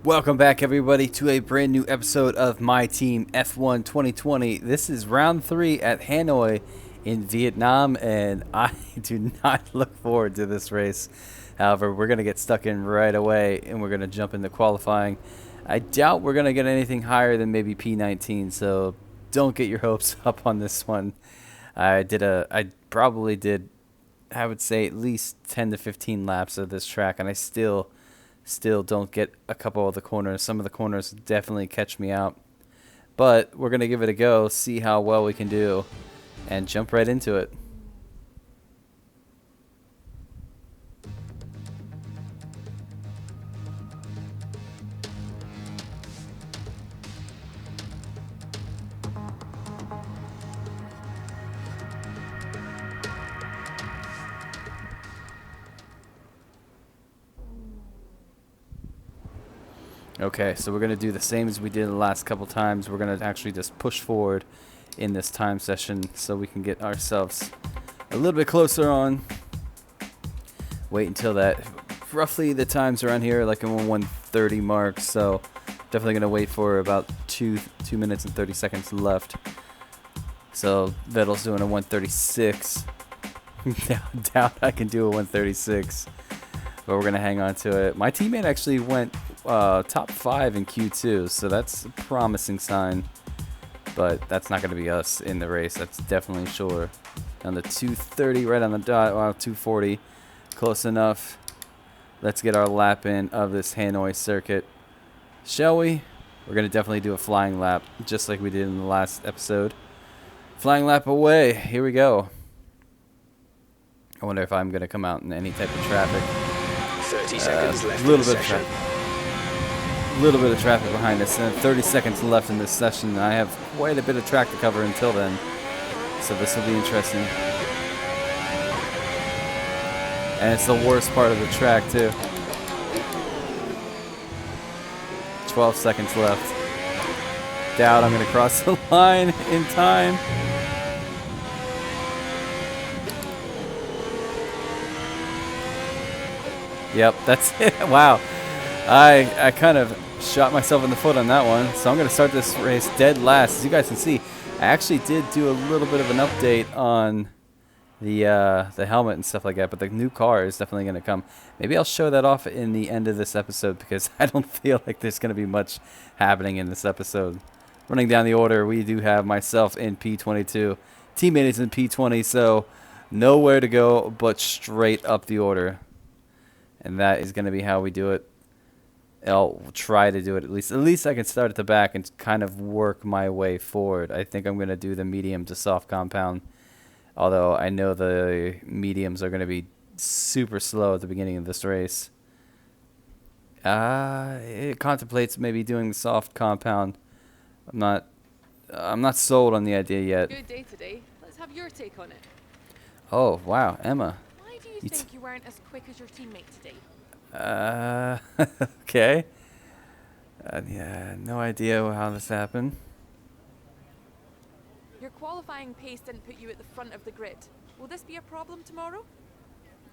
Welcome back, everybody, to a brand new episode of My Team F1 2020. This is round 3 at Hanoi in Vietnam, and I do not look forward to this race. However, we're going to get stuck in right away, and we're going to jump into qualifying. I doubt we're going to get anything higher than maybe P19, so don't get your hopes up on this one. I probably did, I would say, at least 10 to 15 laps of this track, and I still don't get a couple of the corners. Some of the corners definitely catch me out. But we're going to give it a go, see how well we can do, and jump right into it. Okay, so we're going to do the same as we did the last couple times. We're going to actually just push forward in this time session so we can get ourselves a little bit closer on. Wait until that. Roughly the times around here like in 1:30 mark, so definitely going to wait for about 2 minutes and 30 seconds left. So Vettel's doing a 1:36. Doubt I can do a 1:36. But we're going to hang on to it. My teammate actually went top 5 in Q2, so that's a promising sign. But that's not going to be us in the race. That's definitely sure. On the 2:30, right on the dot. Wow, 2:40. Close enough. Let's get our lap in of this Hanoi circuit. Shall we? We're going to definitely do a flying lap, just like we did in the last episode. Flying lap away. Here we go. I wonder if I'm going to come out in any type of traffic. 30 seconds left. A little bit of traffic. A little bit of traffic behind us, and 30 seconds left in this session. I have quite a bit of track to cover until then, so this will be interesting. And it's the worst part of the track too. 12 seconds left. Doubt I'm going to cross the line in time. Yep, that's it. Wow. I kind of shot myself in the foot on that one. So I'm going to start this race dead last. As you guys can see, I actually did do a little bit of an update on the helmet and stuff like that. But the new car is definitely going to come. Maybe I'll show that off in the end of this episode because I don't feel like there's going to be much happening in this episode. Running down the order, we do have myself in P22. Teammate is in P20, so nowhere to go but straight up the order. And that is going to be how we do it. I'll try to do it at least. At least I can start at the back and kind of work my way forward. I think I'm going to do the medium to soft compound. Although I know the mediums are going to be super slow at the beginning of this race. It contemplates maybe doing the soft compound. I'm not sold on the idea yet. Good day today. Let's have your take on it. Oh, wow, Emma. Why do you think you weren't as quick as your teammate today? Okay. Yeah, no idea how this happened. Your qualifying pace didn't put you at the front of the grid. Will this be a problem tomorrow?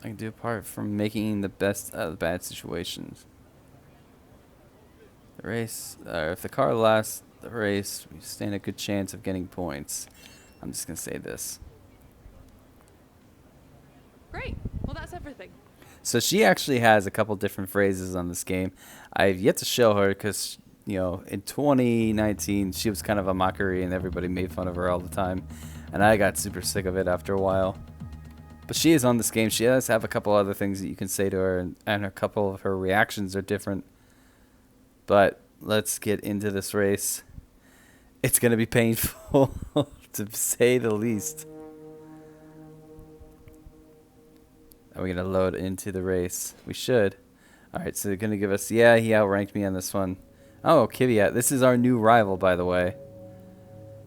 I can do apart from making the best out of the bad situations. The race, if the car lasts the race, we stand a good chance of getting points. I'm just going to say this. Great. Well, that's everything. So she actually has a couple different phrases on this game. I've yet to show her because, you know, in 2019, she was kind of a mockery and everybody made fun of her all the time. And I got super sick of it after a while. But she is on this game. She does have a couple other things that you can say to her, and a couple of her reactions are different. But let's get into this race. It's going to be painful, to say the least. Are we going to load into the race? We should. All right, so they're going to give us... Yeah, he outranked me on this one. Oh, Kvyat. This is our new rival, by the way.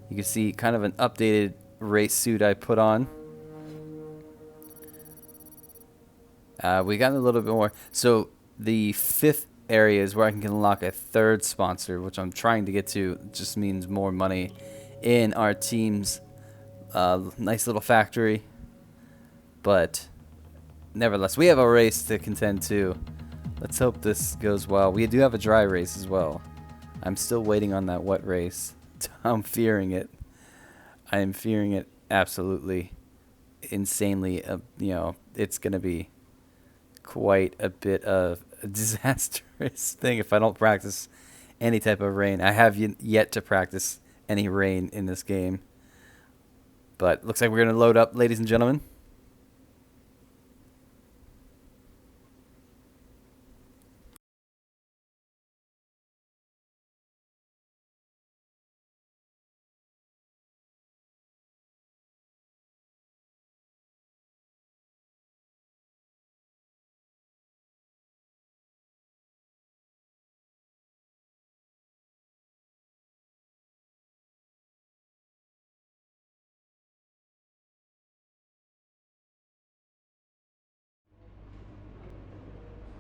You can see kind of an updated race suit I put on. We got a little bit more. So the 5th area is where I can unlock a 3rd sponsor, which I'm trying to get to. It just means more money in our team's nice little factory. But... nevertheless, we have a race to contend to. Let's hope this goes well. We do have a dry race as well. I'm still waiting on that wet race. I'm fearing it. I am fearing it absolutely, insanely. It's going to be quite a bit of a disastrous thing if I don't practice any type of rain. I have yet to practice any rain in this game. But looks like we're going to load up, ladies and gentlemen.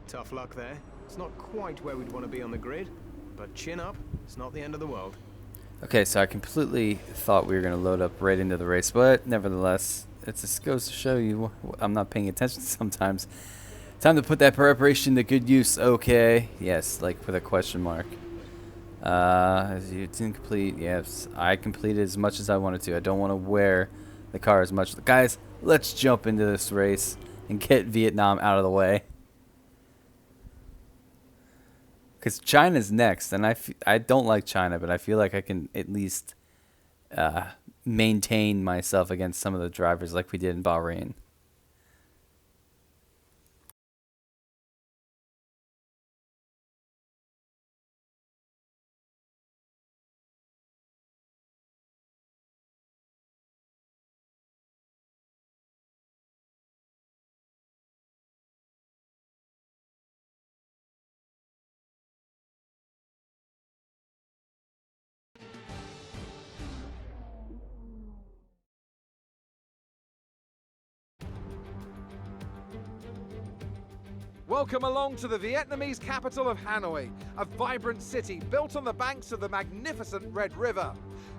Tough luck there. It's not quite where we'd want to be on the grid, but chin up, it's not the end of the world. Okay, so I completely thought we were going to load up right into the race, but nevertheless, it just goes to show you I'm not paying attention sometimes. Time to put that preparation to good use. Okay, yes, like with a question mark. As you didn't complete, yes, I completed as much as I wanted to. I don't want to wear the car as much. Guys, let's jump into this race and get Vietnam out of the way. Because China's next, and I don't like China, but I feel like I can at least maintain myself against some of the drivers like we did in Bahrain. Welcome along to the Vietnamese capital of Hanoi, a vibrant city built on the banks of the magnificent Red River.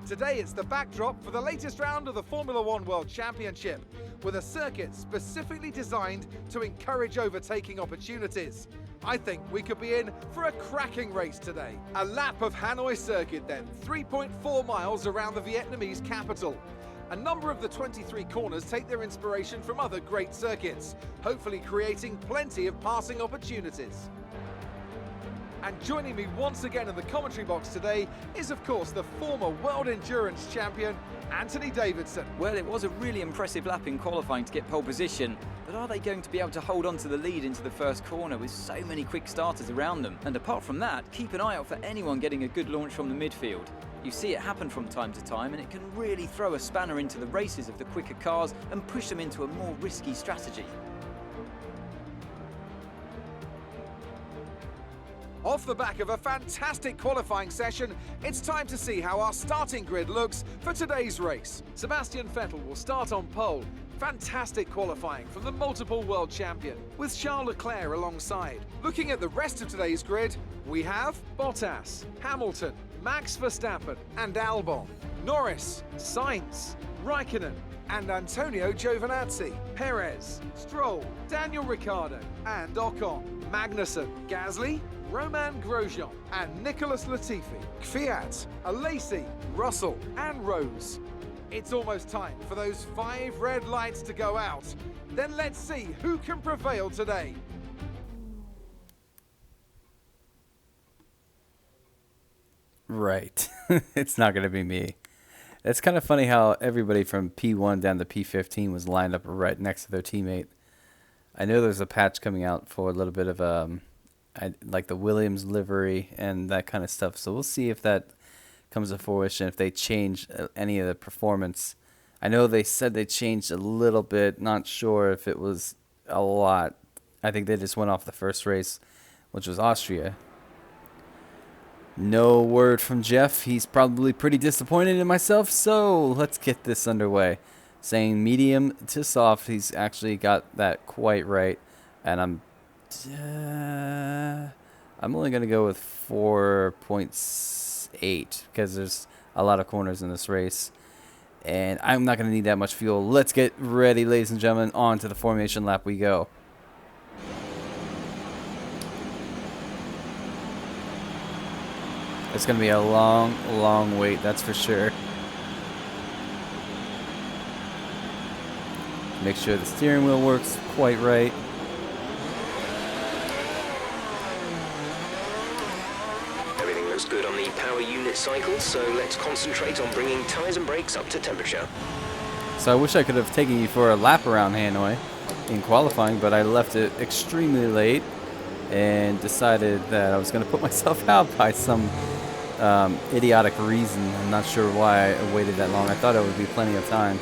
Today it's the backdrop for the latest round of the Formula One World Championship, with a circuit specifically designed to encourage overtaking opportunities. I think we could be in for a cracking race today. A lap of Hanoi circuit then, 3.4 miles around the Vietnamese capital. A number of the 23 corners take their inspiration from other great circuits, hopefully creating plenty of passing opportunities. And joining me once again in the commentary box today is, of course, the former World Endurance Champion, Anthony Davidson. Well, it was a really impressive lap in qualifying to get pole position, but are they going to be able to hold on to the lead into the first corner with so many quick starters around them? And apart from that, keep an eye out for anyone getting a good launch from the midfield. You see it happen from time to time, and it can really throw a spanner into the races of the quicker cars and push them into a more risky strategy. Off the back of a fantastic qualifying session, it's time to see how our starting grid looks for today's race. Sebastian Vettel will start on pole. Fantastic qualifying from the multiple world champion, with Charles Leclerc alongside. Looking at the rest of today's grid, we have Bottas, Hamilton, Max Verstappen and Albon, Norris, Sainz, Raikkonen and Antonio Giovinazzi, Perez, Stroll, Daniel Ricciardo and Ocon, Magnussen, Gasly, Romain Grosjean and Nicholas Latifi, Kvyat, Alesi, Russell and Rose. It's almost time for those 5 red lights to go out. Then let's see who can prevail today. Right. It's not going to be me. It's kind of funny how everybody from P1 down to P15 was lined up right next to their teammate. I know there's a patch coming out for a little bit of like the Williams livery and that kind of stuff. So we'll see if that comes to fruition, if they change any of the performance. I know they said they changed a little bit. Not sure if it was a lot. I think they just went off the first race, which was Austria. No word from Jeff. He's probably pretty disappointed in myself, so let's get this underway. Saying medium to soft, he's actually got that quite right, and I'm only going to go with 4.8 because there's a lot of corners in this race, and I'm not going to need that much fuel. Let's get ready, ladies and gentlemen. On to the formation lap we go. It's going to be a long, long wait, that's for sure. Make sure the steering wheel works quite right. Everything looks good on the power unit cycle, so let's concentrate on bringing tyres and brakes up to temperature. So I wish I could have taken you for a lap around Hanoi in qualifying, but I left it extremely late and decided that I was going to put myself out by some idiotic reason. I'm not sure why I waited that long. I thought it would be plenty of time.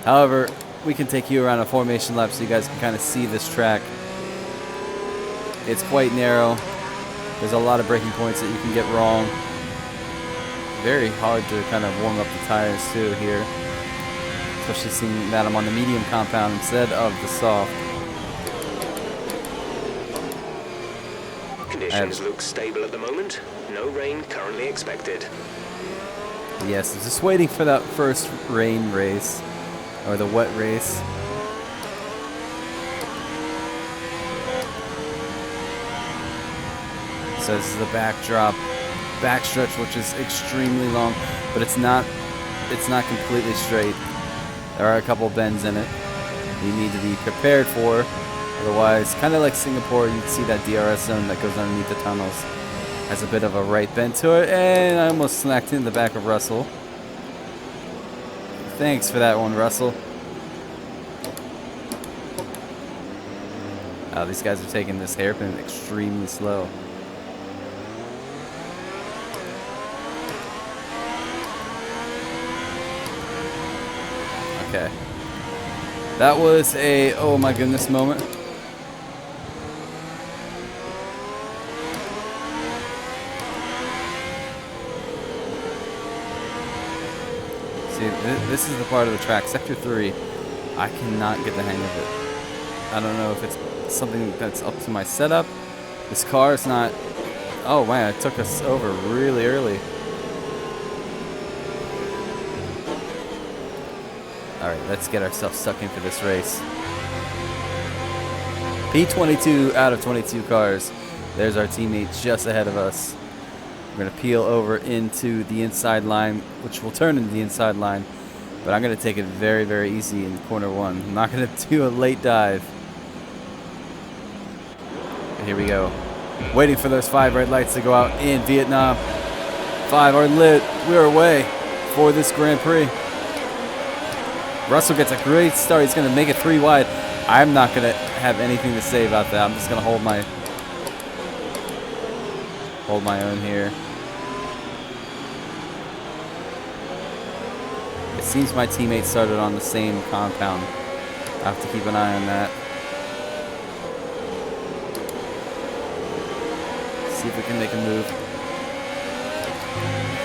However, we can take you around a formation lap so you guys can kind of see this track. It's quite narrow. There's a lot of braking points that you can get wrong. Very hard to kind of warm up the tires too here. Especially seeing that I'm on the medium compound instead of the soft. Conditions look stable at the moment. No rain currently expected. Yes, I'm just waiting for that first rain race. Or the wet race. So this is the backstretch, which is extremely long, but it's not completely straight. There are a couple bends in it you need to be prepared for. Otherwise, kind of like Singapore, you'd see that DRS zone that goes underneath the tunnels. Has a bit of a right bend to it, and I almost smacked in the back of Russell. Thanks for that one, Russell. These guys are taking this hairpin extremely slow. Okay. That was a oh my goodness moment. See, this is the part of the track, Sector 3. I cannot get the hang of it. I don't know if it's something that's up to my setup. This car is not... Oh man, it took us over really early. Alright, let's get ourselves stuck in for this race. P22 out of 22 cars. There's our teammate just ahead of us. We're going to peel over into the inside line, which will turn into the inside line. But I'm going to take it very, very easy in corner 1. I'm not going to do a late dive. And here we go. Waiting for those 5 red lights to go out in Vietnam. 5 are lit. We are away for this Grand Prix. Russell gets a great start. He's going to make it 3 wide. I'm not going to have anything to say about that. I'm just going to hold my own here. It seems my teammate started on the same compound. I have to keep an eye on that. See if we can make a move.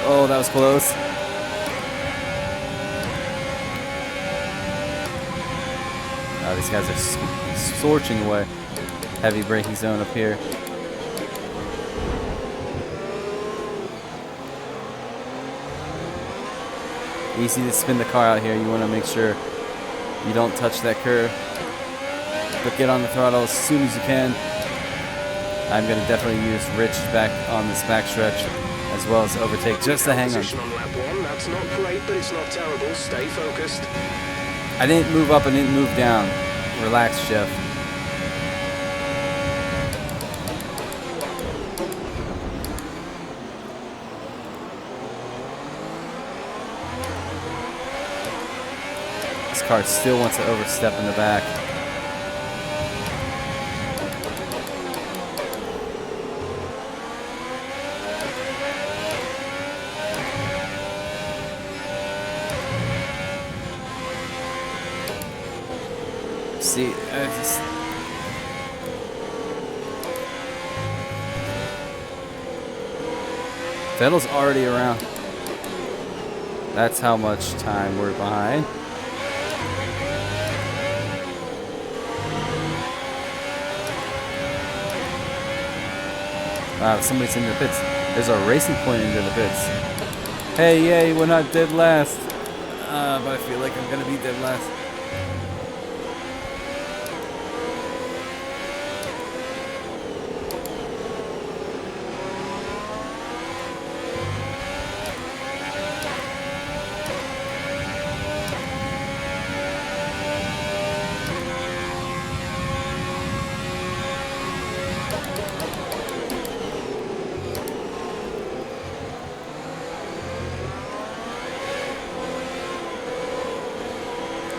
Oh, that was close. These guys are scorching away. Heavy braking zone up here. Easy to spin the car out here. You want to make sure you don't touch that curve. But get on the throttle as soon as you can. I'm going to definitely use Rich back on this backstretch as well as overtake just to hang on. Position on lap 1. That's not great, but it's not terrible. Stay focused. I didn't move up and didn't move down. Relax, Jeff. This car still wants to overstep in the back. See, Vettel's already around. That's how much time we're behind. Wow, somebody's in the pits. There's a racing point into the pits. Hey, yay, we're not dead last. But I feel like I'm gonna be dead last.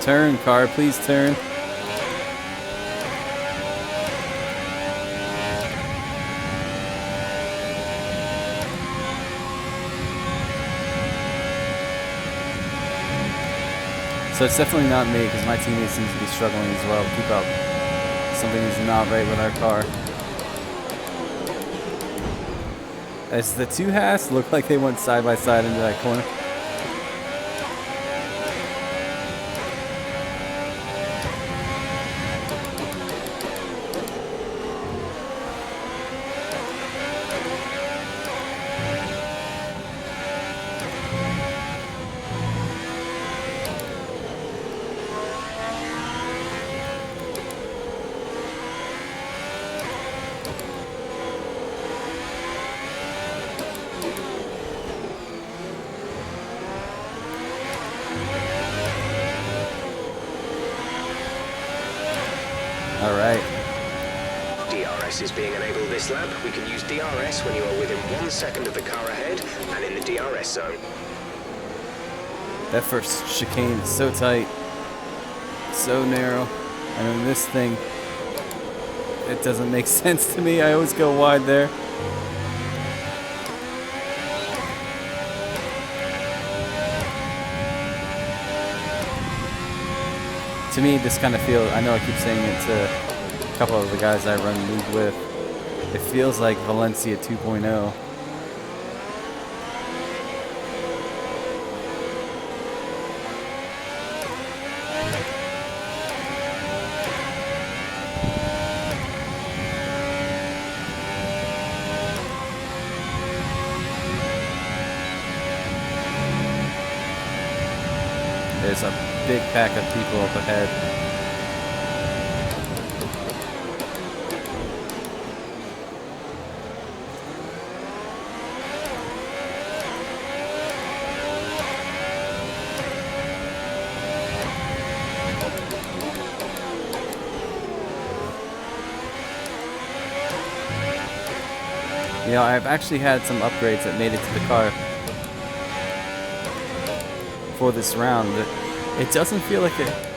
Turn, car, please turn. So it's definitely not me, because my teammates seem to be struggling as well. Keep up. Something is not right with our car. As the two Haas look like they went side by side into that corner. All right. DRS is being enabled this lap. We can use DRS when you are within 1 second of the car ahead and in the DRS zone. That first chicane is so tight, so narrow, and then this thing, it doesn't make sense to me. I always go wide there. To me, this kind of feels, I know I keep saying it to a couple of the guys I run league with, it feels like Valencia 2.0. There's a big pack of people up ahead. You know, I've actually had some upgrades that made it to the car for this round. It doesn't feel like it.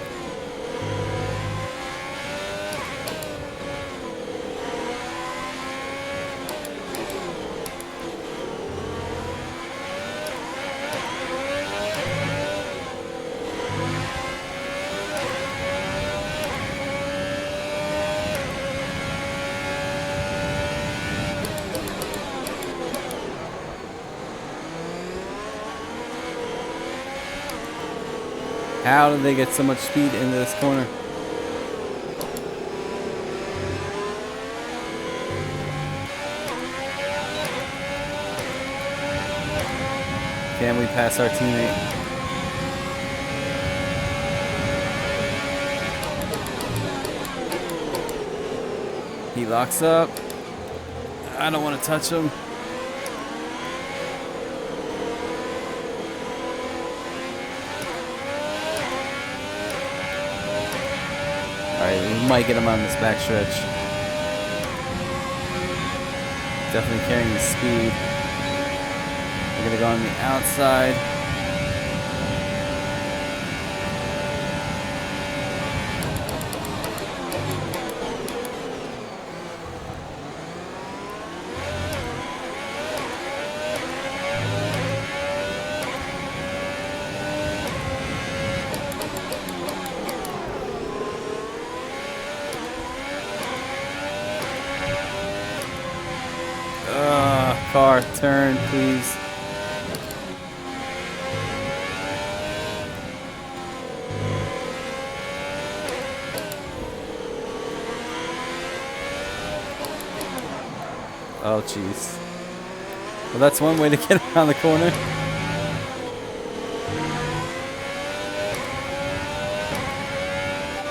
How did they get so much speed into this corner? Can we pass our teammate? He locks up. I don't want to touch him. Alright, we might get him on this back stretch. Definitely carrying the speed. We're gonna go on the outside. Car, turn, please. Oh, jeez. Well, that's one way to get around the corner.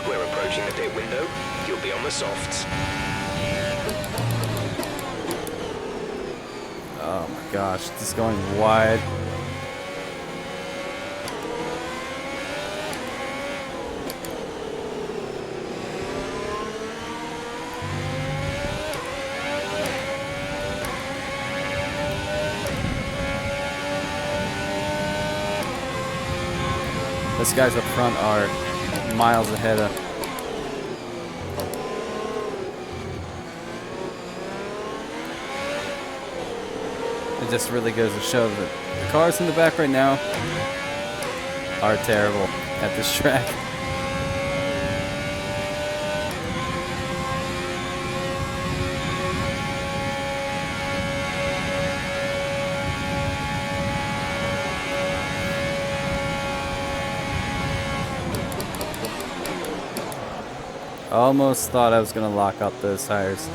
We're approaching the pit window. You'll be on the softs. Oh my gosh, just going wide. Those guys up front are miles ahead of. It just really goes to show that the cars in the back right now are terrible at this track. Almost thought I was going to lock up those tires.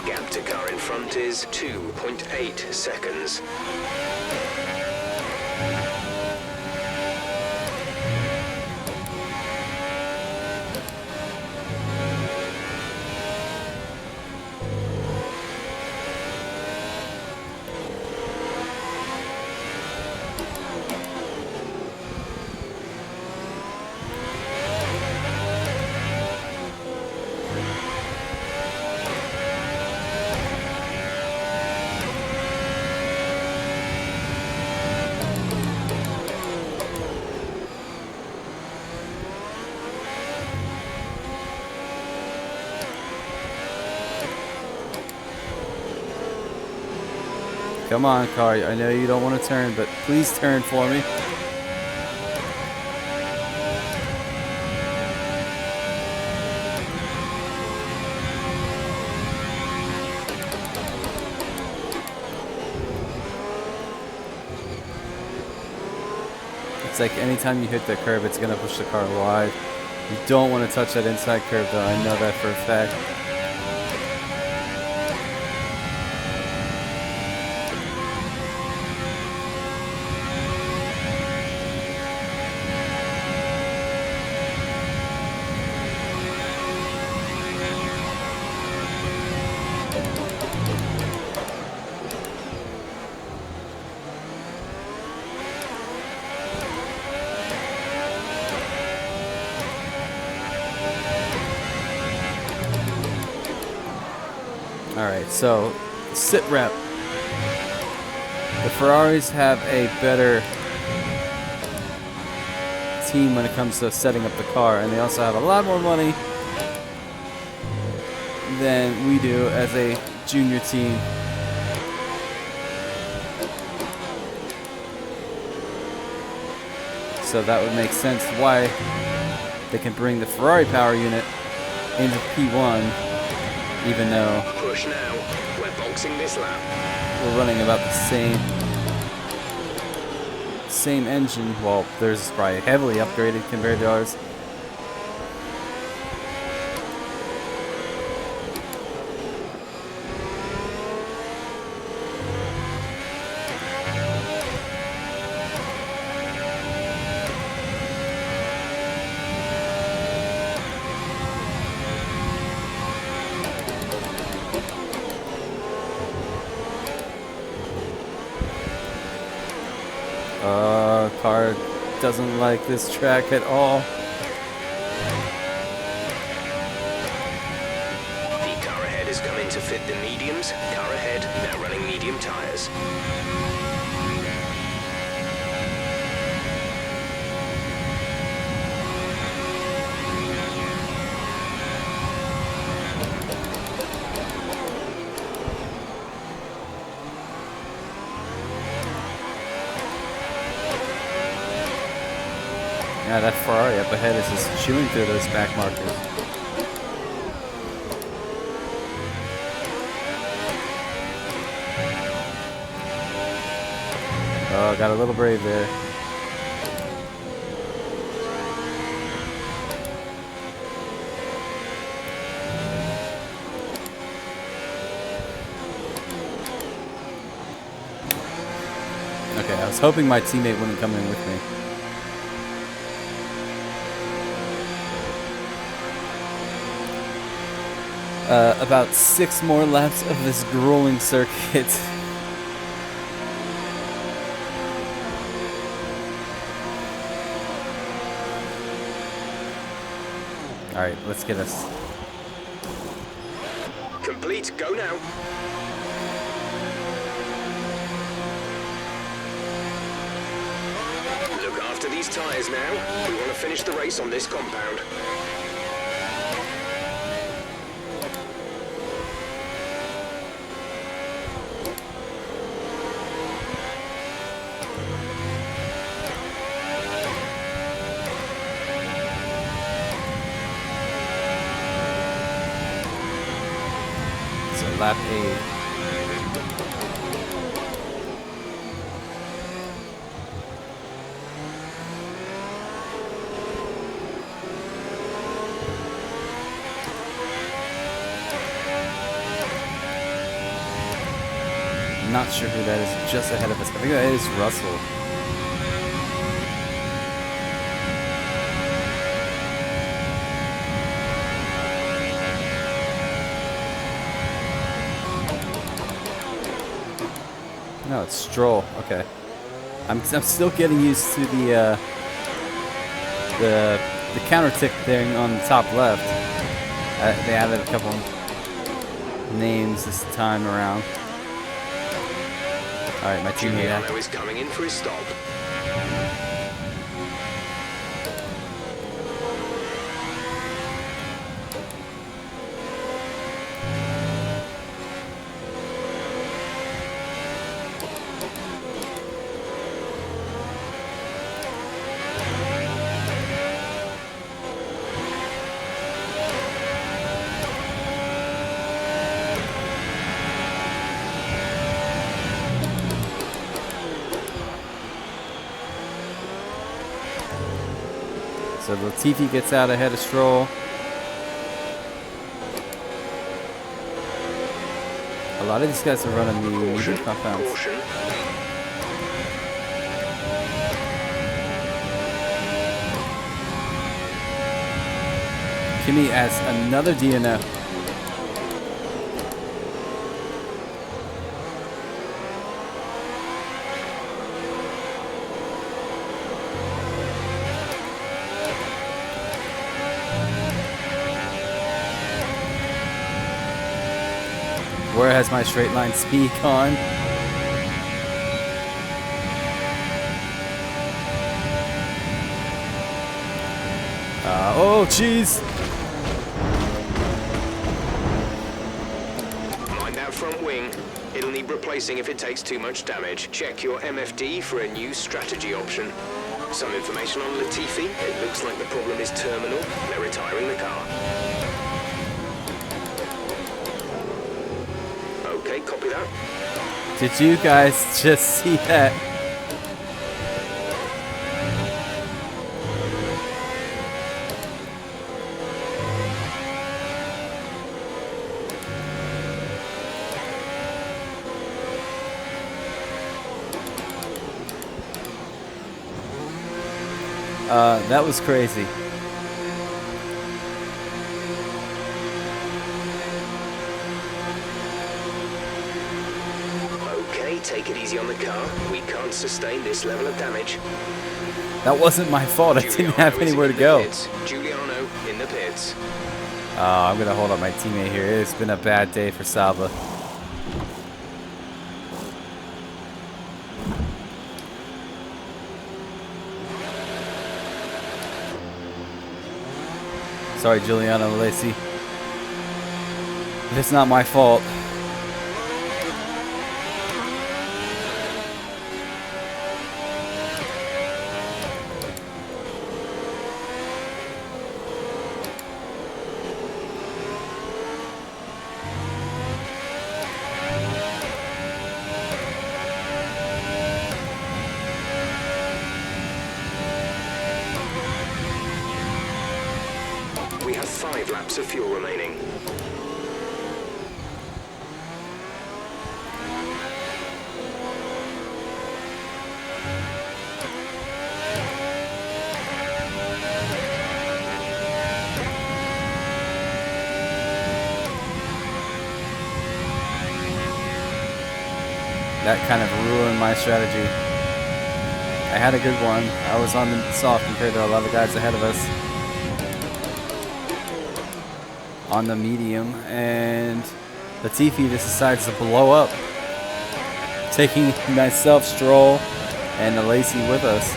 Gap to car in front is 2.8 seconds. Come on, car. I know you don't want to turn, but please turn for me. It's like anytime you hit the curb, it's going to push the car wide. You don't want to touch that inside curb, though. I know that for a fact. Alright, so sit rep. The Ferraris have a better team when it comes to setting up the car, and they also have a lot more money than we do as a junior team. So that would make sense why they can bring the Ferrari power unit into P1, even though Push now. We're boxing this lap. we're running about the same engine. Well, theirs is probably heavily upgraded compared to ours. Car doesn't like this track at all. The car ahead is coming to fit the mediums. Car ahead, now running medium tires. Yeah, that Ferrari up ahead is just chewing through those back markers. Oh, got a little brave there. Okay, I was hoping my teammate wouldn't come in with me. About 6 more laps of this grueling circuit. Alright, let's get us. Complete, go now. to these tyres now. We want to finish the race on this compound. So lap 8. Not sure who that is just ahead of us. I think that is Russell. No, it's Stroll. Okay, I'm still getting used to the counter tick thing on the top left. They added a couple names this time around. All right, my teammate. Giuliano is coming in for his stop. So Latifi gets out ahead of Stroll. A lot of these guys are running the medium compounds. Caution. Kimi has another DNF. Where has my straight line speed gone? Oh, jeez. Mind that front wing. It'll need replacing if it takes too much damage. Check your MFD for a new strategy option. Some information on Latifi. It looks like the problem is terminal. They're retiring the car. Okay, copy that. Did you guys just see that? That was crazy. Okay, take it easy on the car. We can't sustain this level of damage. That wasn't my fault. I didn't have anywhere to go. Giuliano in the pits. I'm gonna hold up my teammate here. It's been a bad day for Salva. Sorry, Giuliano Lacey. It's not my fault. We have 5 laps of fuel remaining. That kind of ruined my strategy. I had a good one. I was on the soft compared to a lot of guys ahead of us. On the medium, and Latifi just decides to blow up, taking myself, Stroll, and the Lacey with us.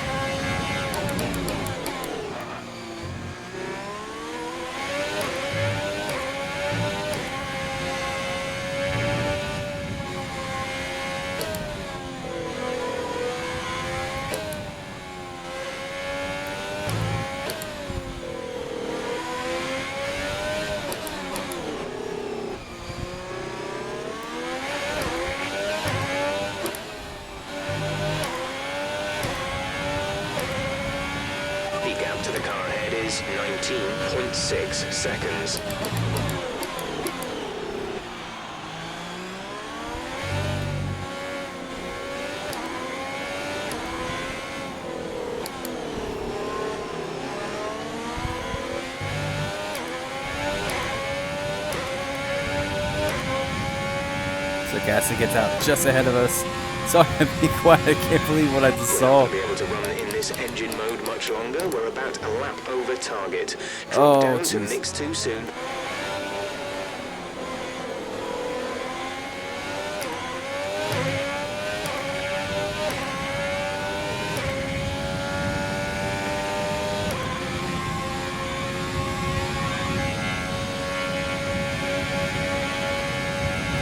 18.6 seconds. So Gasly gets out just ahead of us. Sorry, be quiet. I can't believe what I just saw. We're not going to be able to run in this engine mode much longer. We're about a lap over target. Drop Oh, down to jeez. mix too soon.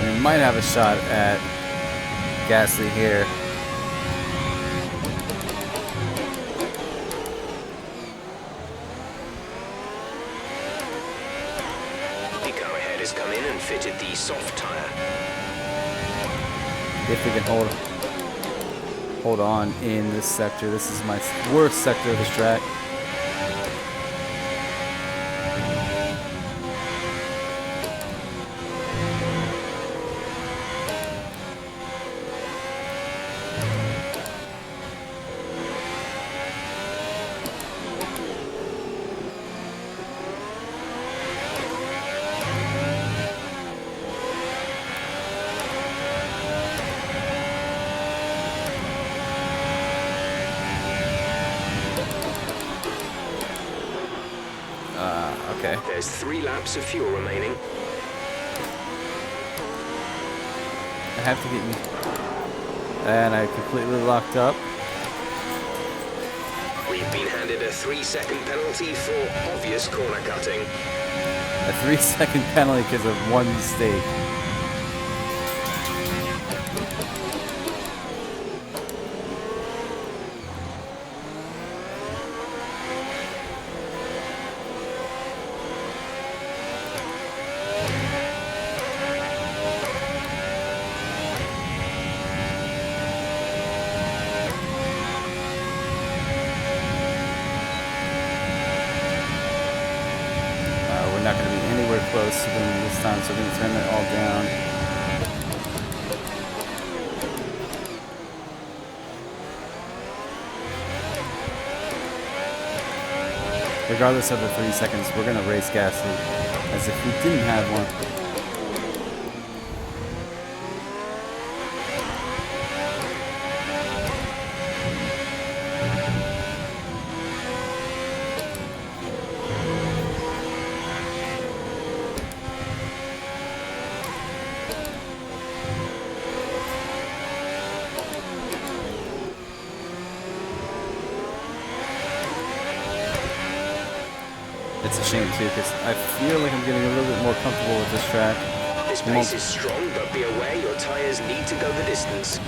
We might have a shot at Gasly here. The car ahead has come in and fitted the soft tyre. If we can hold on in this sector. This is my worst sector of this track. Okay. There's 3 laps of fuel remaining. I have to get you. And I completely locked up. We've been handed a 3-second penalty for obvious corner cutting. A 3-second penalty because of one mistake. We're not going to be anywhere close to them this time, so we're going to turn it all down. Regardless of the 3 seconds, we're going to race Gasly as if we didn't have one. It's a shame too, because I feel like I'm getting a little bit more comfortable with this track. This pace is strong, but be aware your tyres need to go the distance.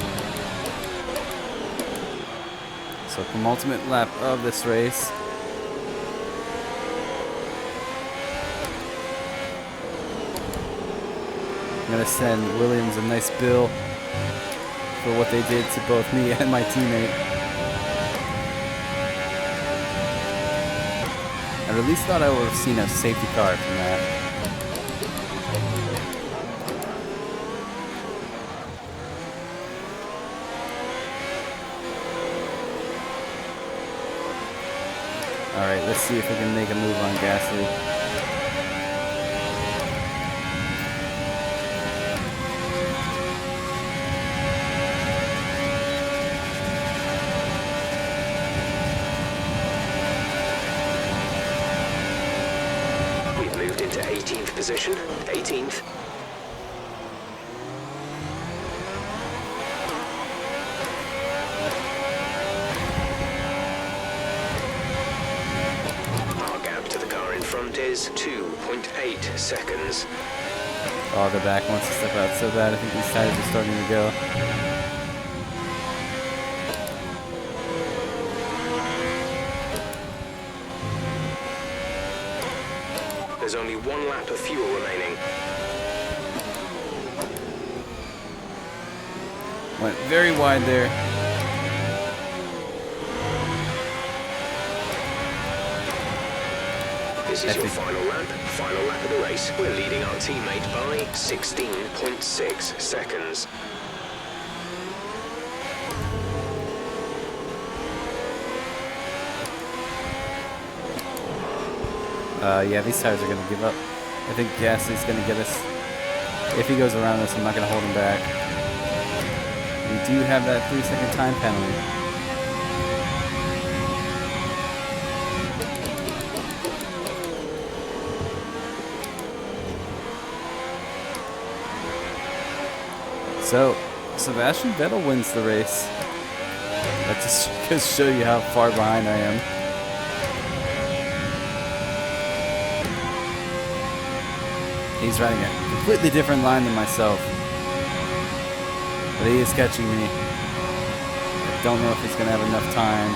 So penultimate lap of this race. I'm gonna send Williams a nice bill for what they did to both me and my teammate. I at least thought I would have seen a safety car from that. Alright, let's see if we can make a move on Gasly. We've moved into 18th position. 18th. Front is 2.8 seconds. Oh, the back wants to step out so bad. I think these tires are starting to go. There's only 1 lap of fuel remaining. Went very wide there. This This is your final lap of the race. We're leading our teammate by 16.6 seconds. Yeah, these tires are going to give up. I think Gasly's going to get us. If he goes around us, I'm not going to hold him back. We do have that 3-second time penalty. So, Sebastian Vettel wins the race. That just goes to show you how far behind I am. He's riding a completely different line than myself. But he is catching me. I don't know if he's going to have enough time.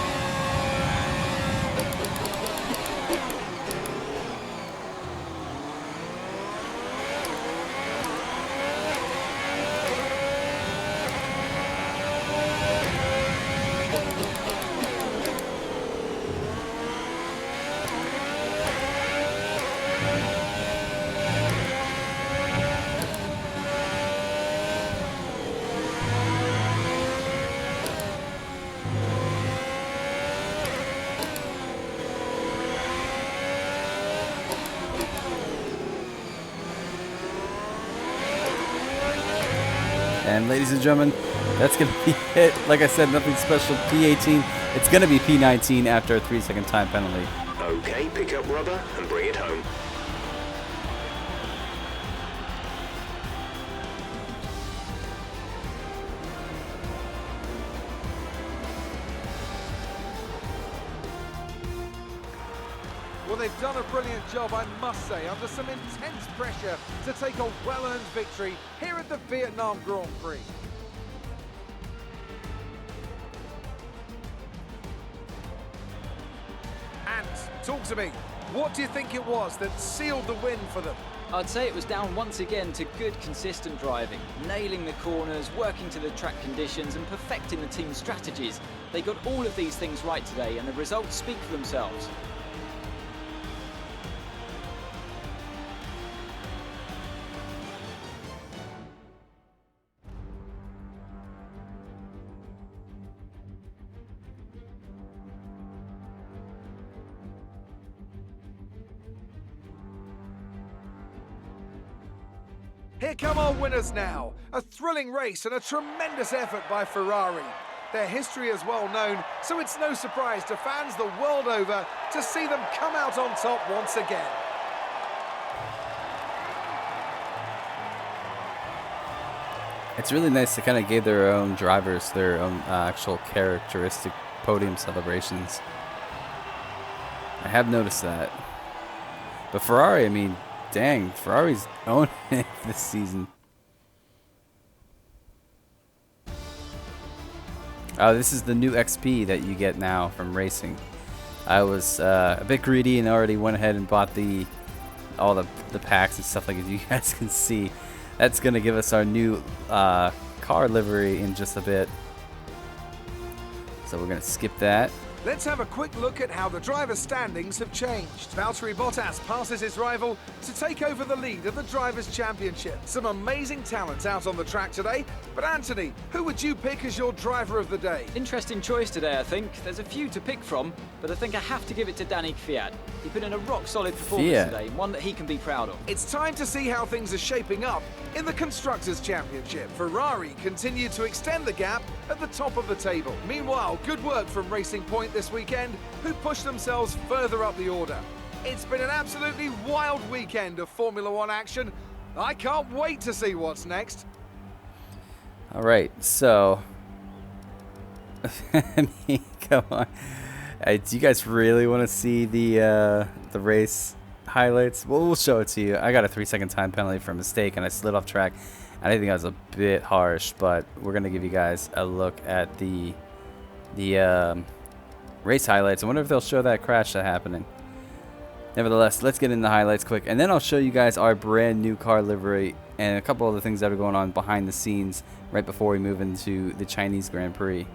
And ladies and gentlemen, that's going to be it. Like I said, nothing special. P18. It's going to be P19 after a 3-second time penalty. Okay, pick up rubber and bring it home. Well, they've done a brilliant job, I must say, under some intense pressure to take a well-earned victory here at the Vietnam Grand Prix. And, talk to me, what do you think it was that sealed the win for them? I'd say it was down once again to good, consistent driving, nailing the corners, working to the track conditions and perfecting the team's strategies. They got all of these things right today and the results speak for themselves. Here come our winners now. A thrilling race and a tremendous effort by Ferrari. Their history is well known, so it's no surprise to fans the world over to see them come out on top once again. It's really nice to kind of give their own drivers their own actual characteristic podium celebrations. I have noticed that. But Ferrari, I mean, dang, Ferrari's owning it this season. Oh, this is the new XP that you get now from racing. I was a bit greedy and already went ahead and bought all the packs and stuff like that. You guys can see. That's going to give us our new car livery in just a bit. So we're going to skip that. Let's have a quick look at how the driver's standings have changed. Valtteri Bottas passes his rival to take over the lead of the Drivers' Championship. Some amazing talent out on the track today. But Anthony, who would you pick as your driver of the day? Interesting choice today, I think. There's a few to pick from, but I think I have to give it to Danny Kvyat. He put in a rock-solid performance today, one that he can be proud of. It's time to see how things are shaping up in the Constructors' Championship. Ferrari continue to extend the gap at the top of the table. Meanwhile, good work from Racing Point this weekend, who pushed themselves further up the order. It's been an absolutely wild weekend of Formula One action. I can't wait to see what's next. All right, so I mean, come on. Do you guys really want to see the race highlights? Well, we'll show it to you. I got a 3-second time penalty for a mistake, and I slid off track. And I think that was a bit harsh, but we're gonna give you guys a look at the race highlights. I wonder if they'll show that crash that happening. Nevertheless, let's get into the highlights quick, and then I'll show you guys our brand new car livery and a couple other things that are going on behind the scenes right before we move into the Chinese Grand Prix.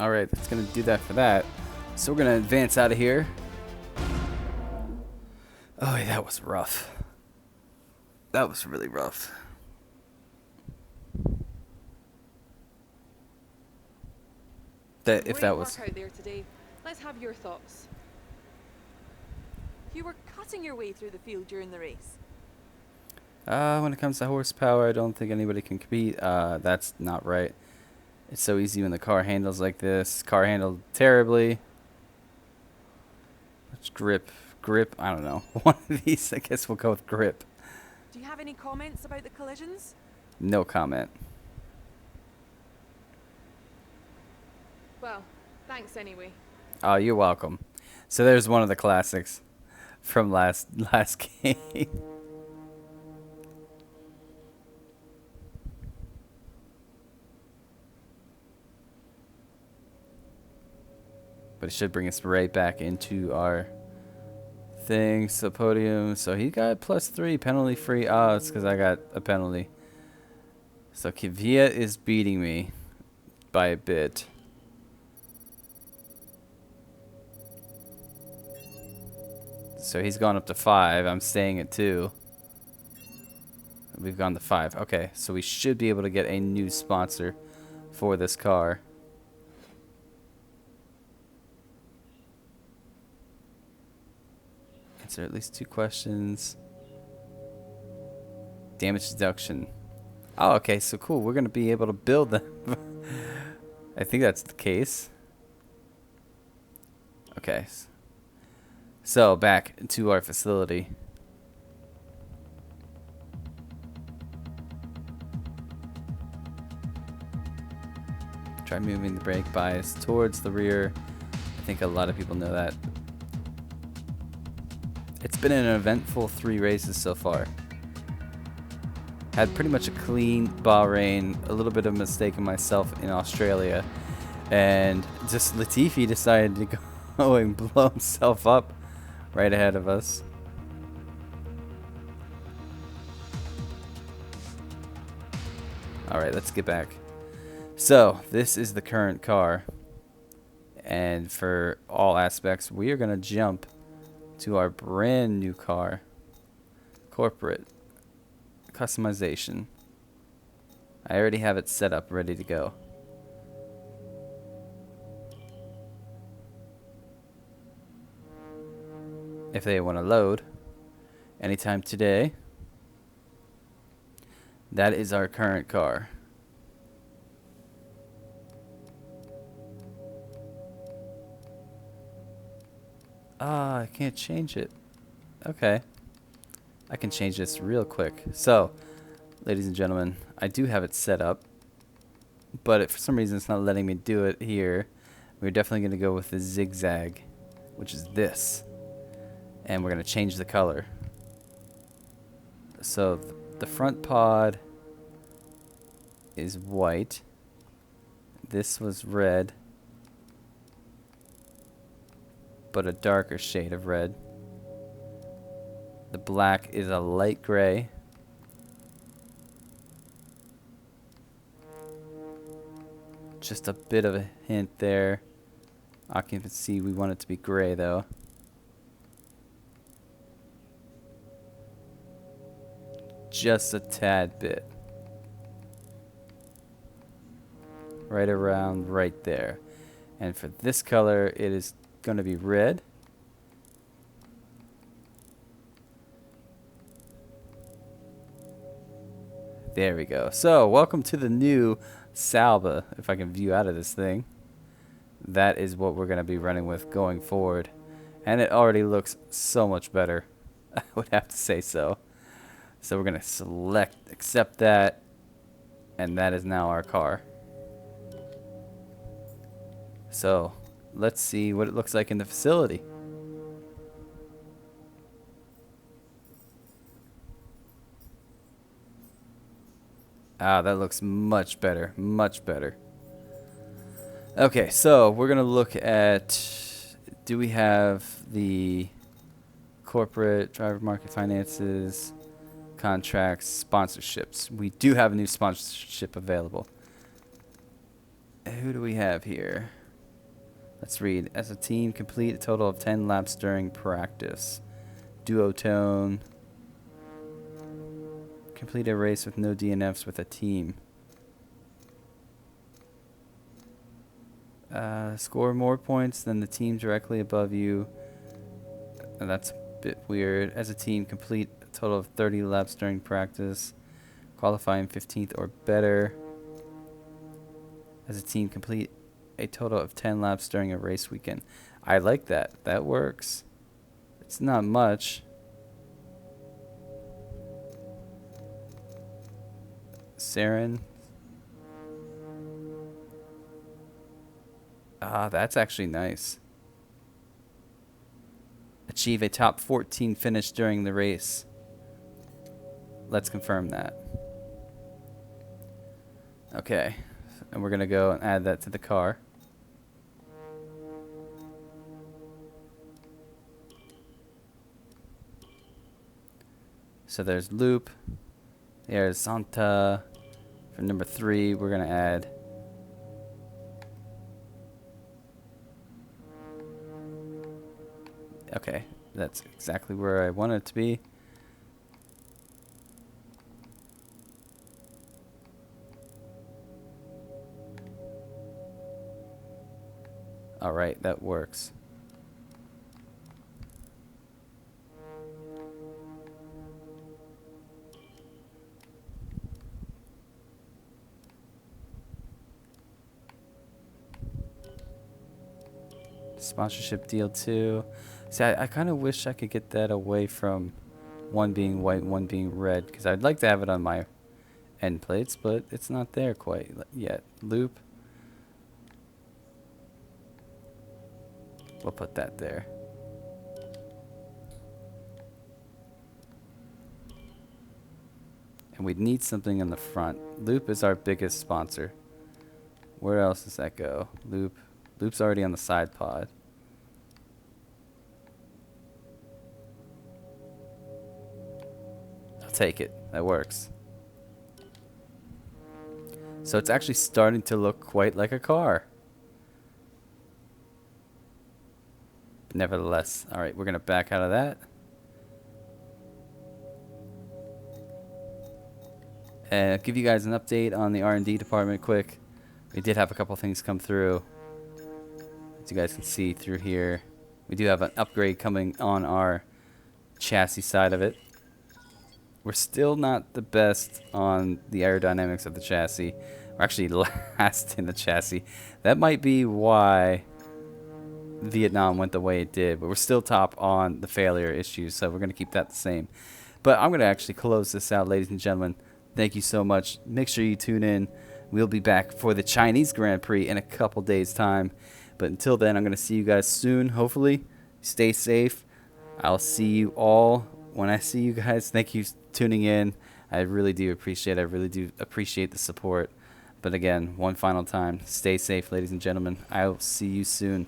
Alright, that's going to do that for that. So we're going to advance out of here. Oh, yeah, that was rough. That was really rough. That if that was Great work out there today. Let's have your thoughts. You were cutting your way through the field during the race. when it comes to horsepower, I don't think anybody can compete. That's not right. It's so easy when the car handles like this. Car handled terribly. Let's grip. Grip, I don't know. One of these, I guess we'll go with grip. Do you have any comments about the collisions? No comment. Well, thanks anyway. Oh, you're welcome. So there's one of the classics from last game. But it should bring us right back into our thing. So podium. So he got +3 penalty free. Oh, it's because I got a penalty. So Kvyat is beating me by a bit. So he's gone up to 5. I'm staying at 2. We've gone to 5. Okay, so we should be able to get a new sponsor for this car. Answer at least 2 questions. Damage deduction. Oh, okay, so cool. We're going to be able to build them. I think that's the case. Okay. So, back to our facility. Try moving the brake bias towards the rear. I think a lot of people know that. It's been an eventful 3 races so far. Had pretty much a clean Bahrain, a little bit of a mistake in myself in Australia, and just Latifi decided to go and blow himself up right ahead of us. Alright, let's get back. So, this is the current car, and for all aspects, we are going to jump to our brand new car. Corporate. Customization. I already have it set up, ready to go. If they want to load anytime today. That is our current car. Ah, I can't change it. Okay. I can change this real quick. So, ladies and gentlemen, I do have it set up, but for some reason it's not letting me do it here. We're definitely going to go with the zigzag, which is this. And we're going to change the color. So, the front pod is white. This was red, but a darker shade of red. The black is a light gray. Just a bit of a hint there. Occupancy, we want it to be gray though. Just a tad bit. Right around right there. And for this color, it is going to be red. There we go. So, welcome to the new Salba, if I can view out of this thing. That is what we're going to be running with going forward. And it already looks so much better. I would have to say so. So we're going to select, accept that, and that is now our car. So, let's see what it looks like in the facility. Ah, that looks much better, much better. Okay, so we're going to look at, do we have the corporate, driver market finances, contracts, sponsorships? We do have a new sponsorship available. Who do we have here? Let's read. As a team, complete a total of 10 laps during practice. Duotone. Complete a race with no DNFs with a team. Score more points than the team directly above you. That's a bit weird. As a team, complete a total of 30 laps during practice. Qualifying 15th or better. As a team, complete a total of 10 laps during a race weekend. I like that. That works. It's not much. Saren. Ah, that's actually nice. Achieve a top 14 finish during the race. Let's confirm that. Okay. And we're going to go and add that to the car. So there's Loop. There's Santa. For number 3, we're going to add okay, that's exactly where I want it to be. Alright, that works. Sponsorship deal 2. See, I kind of wish I could get that away from one being white and one being red, because I'd like to have it on my end plates, but it's not there quite yet. Loop. We'll put that there. And we'd need something on the front. Loop is our biggest sponsor. Where else does that go? Loop. Loop's already on the side pod. I'll take it. That works. So it's actually starting to look quite like a car. Nevertheless, all right, we're going to back out of that. And I'll give you guys an update on the R&D department quick. We did have a couple things come through. As you guys can see through here, we do have an upgrade coming on our chassis side of it. We're still not the best on the aerodynamics of the chassis. We're actually last in the chassis. That might be why Vietnam went the way it did, but we're still top on the failure issues, so we're going to keep that the same. But I'm going to actually close this out, ladies and gentlemen. Thank you so much. Make sure you tune in. We'll be back for the Chinese Grand Prix in a couple days' time. But until then, I'm going to see you guys soon, hopefully. Stay safe. I'll see you all when I see you guys. Thank you for tuning in. I really do appreciate it. I really do appreciate the support. But again, one final time, stay safe, ladies and gentlemen. I will see you soon.